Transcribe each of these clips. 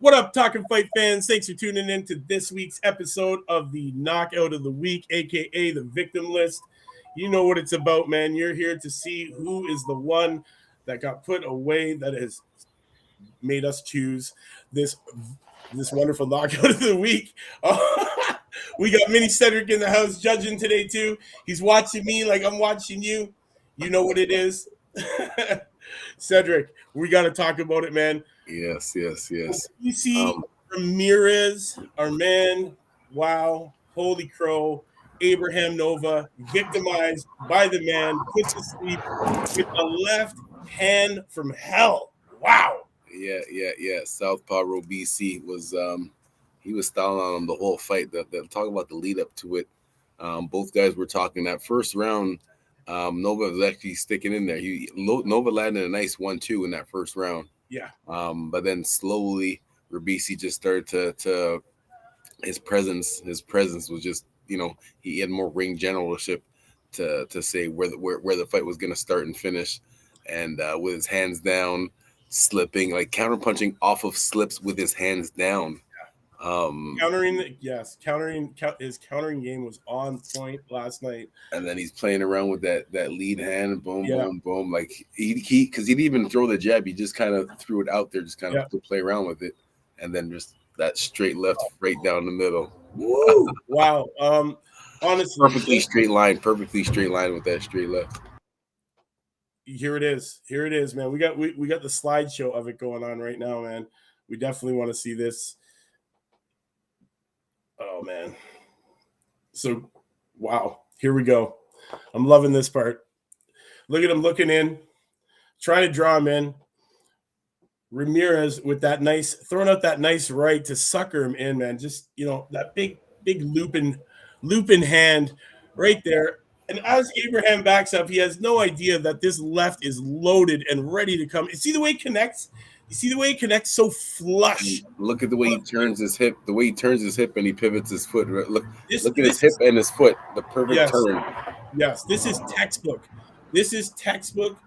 What up, Talkin Fight fans? Thanks for tuning in to this week's episode of the Knockout of the Week, aka the Victim List. You know what it's about, man. You're here to see who is the one that got put away that has made us choose this wonderful Knockout of the Week. We got Mini Cedric in the house judging today too. He's watching me like I'm watching you. You know what it is. Cedric, we got to talk about it, man. Yes. You see Ramirez, our man, wow, holy crow, Abraham Nova, victimized by the man, put to sleep with a left hand from hell. Wow. Yeah. Southpaw Robeisy was he was styling on him the whole fight. Talk about the lead up to it. Both guys were talking that first round. Nova was actually sticking in there. Nova landed a nice 1-2 in that first round. Yeah. But then slowly Robeisy just started to his presence was just, he had more ring generalship to say where the fight was gonna start and finish. And with his hands down, slipping, like counterpunching off of slips with his hands down. Countering his countering game was on point last night. And then he's playing around with that lead hand, boom. Like he because he didn't even throw the jab, he just kind of threw it out there, just kind of to play around with it, and then just that straight left right down the middle. Woo! Wow. Honestly, perfectly straight line with that straight left. Here it is, man. We got the slideshow of it going on right now, man. We definitely want to see this. Oh man. So wow, here we go. I'm loving this part. Look at him looking in, trying to draw him in. Ramirez with that throwing out that nice right to sucker him in, man. Just, that big looping hand right there. And as Abraham backs up, he has no idea that this left is loaded and ready to come. You see the way he connects? You see the way he connects so flush? Look at the way he turns his hip, and he pivots his foot. Look at his hip and his foot, the perfect turn. Yes, this is textbook. This is textbook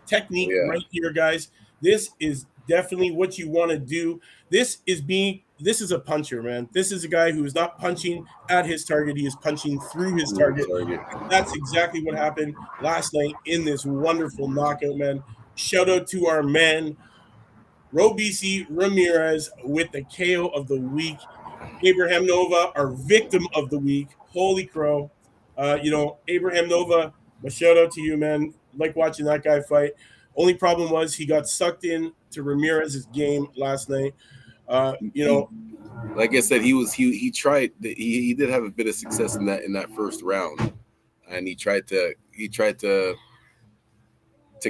technique right here, guys. This is definitely what you want to do. This is a puncher, man. This is a guy who is not punching at his target. He is punching through his target. That's exactly what happened last night in this wonderful knockout, man. Shout out to our man, Robeisy Ramirez, with the KO of the week. Abraham Nova, our victim of the week. Holy crow. Abraham Nova, a shout out to you, man. Like watching that guy fight. Only problem was he got sucked in to Ramirez's game last night. Like I said, he tried. He did have a bit of success in that first round, and he tried to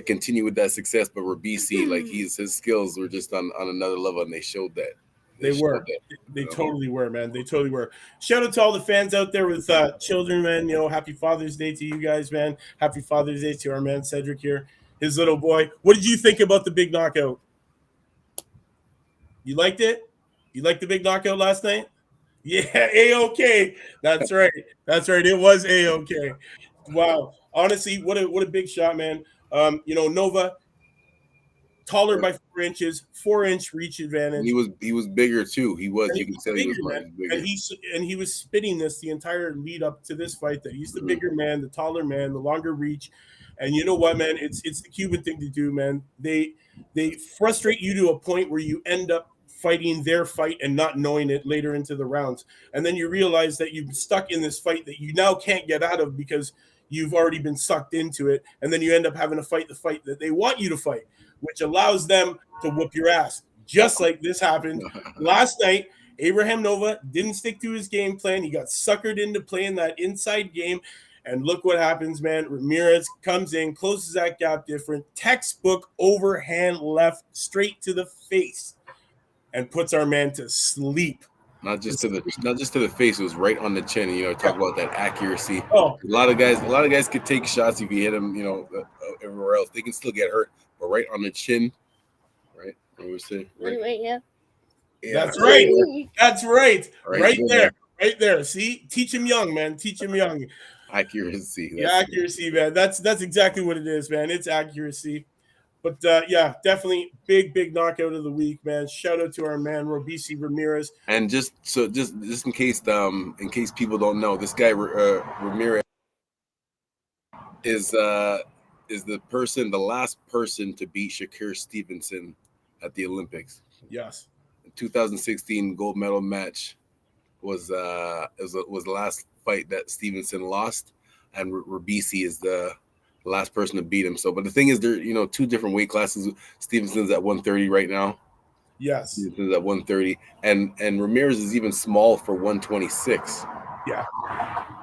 continue with that success. But Robeisy, like his skills were just on another level, and they showed that. They totally were, man. They totally were. Shout out to all the fans out there with children, man. Happy Father's Day to you guys, man. Happy Father's Day to our man Cedric here, his little boy. What did you think about the big knockout? You liked it? You liked the big knockout last night? Yeah, A-OK. That's right. It was A-OK. Wow. Honestly, what a big shot, man. Nova, taller by 4 inches, 4-inch reach advantage. He was bigger too. You can tell he was bigger. And he was spitting this the entire lead up to this fight that he's the bigger man, the taller man, the longer reach. And you know what, man? It's the Cuban thing to do, man. They frustrate you to a point where you end up fighting their fight and not knowing it later into the rounds. And then you realize that you've stuck in this fight that you now can't get out of because you've already been sucked into it. And then you end up having to fight the fight that they want you to fight, which allows them to whoop your ass. Just like this happened last night. Abraham Nova didn't stick to his game plan. He got suckered into playing that inside game. And look what happens, man. Ramirez comes in, closes that gap different, textbook overhand left straight to the face, and puts our man to sleep. Not just to the face, it was right on the chin. Talk about that accuracy. A lot of guys could take shots if you hit them, everywhere else. They can still get hurt, but right on the chin, right? I would say, right, yeah. That's right. That's right. Right there. See, teach him young, man. Teach him young. Accuracy. Accuracy, man. That's exactly what it is, man. It's accuracy. But yeah, definitely big knockout of the week, man. Shout out to our man Robeisy Ramirez. And just in case people don't know, this guy Ramirez is the last person to beat Shakur Stevenson at the Olympics. Yes. The 2016 gold medal match was the last fight that Stevenson lost, and Robeisy is the last person to beat him. So, but the thing is, there two different weight classes. Stevenson's at 130 right now. Yes. Stevenson's at 130, and Ramirez is even small for 126. Yeah.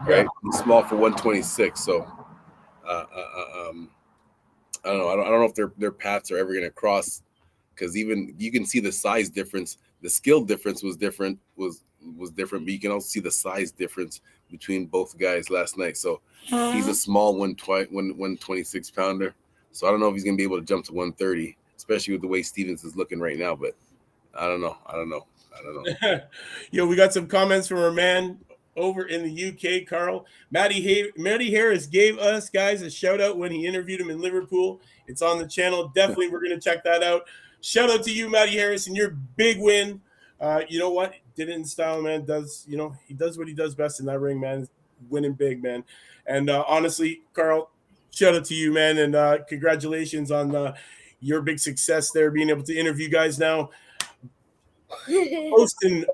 Right. He's small for 126. So, I don't know. I don't know if their paths are ever going to cross, because even you can see the size difference. The skill difference was different, but you can also see the size difference between both guys last night. So he's a small 126 pounder. So I don't know if he's going to be able to jump to 130, especially with the way Stevens is looking right now. But I don't know. Yo, we got some comments from our man over in the UK, Carl. Matty Harris gave us guys a shout out when he interviewed him in Liverpool. It's on the channel. Definitely, we're going to check that out. Shout out to you, Matty Harris, and your big win. You know what? Did it in style, man. He does what he does best in that ring, man. Winning big, man. And honestly, Carl, shout out to you, man, and congratulations on your big success there, being able to interview guys now. Post and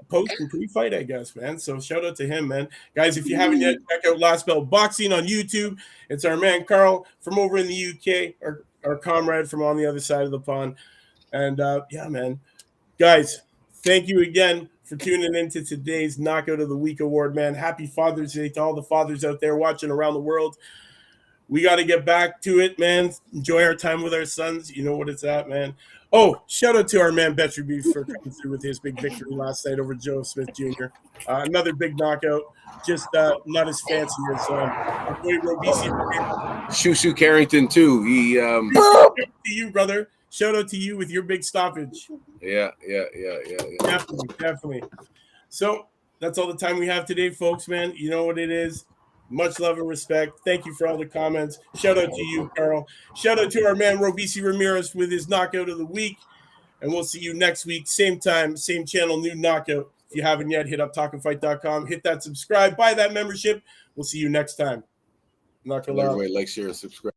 pre-fight, I guess, man. So shout out to him, man. Guys, if you haven't yet, check out Last Bell Boxing on YouTube. It's our man Carl from over in the UK, our comrade from on the other side of the pond. And yeah, man. Guys, thank you again for tuning into today's Knockout of the Week award, man. Happy Father's Day to all the fathers out there watching around the world. We got to get back to it, man. Enjoy our time with our sons. You know what it's at, man. Oh, shout out to our man Betry Beef for coming through with his big victory last night over Joe Smith Jr. Another big knockout, just not as fancy as our boy Robeisy. Shoo Carrington too. He to you, brother. Shout out to you with your big stoppage. Yeah. Definitely. So that's all the time we have today, folks, man. You know what it is. Much love and respect. Thank you for all the comments. Shout out to you, Carl. Shout out to our man, Robeisy Ramirez, with his knockout of the week. And we'll see you next week. Same time, same channel, new knockout. If you haven't yet, hit up talkinfight.com. Hit that subscribe. Buy that membership. We'll see you next time. Knuckle up. Like, share, and subscribe.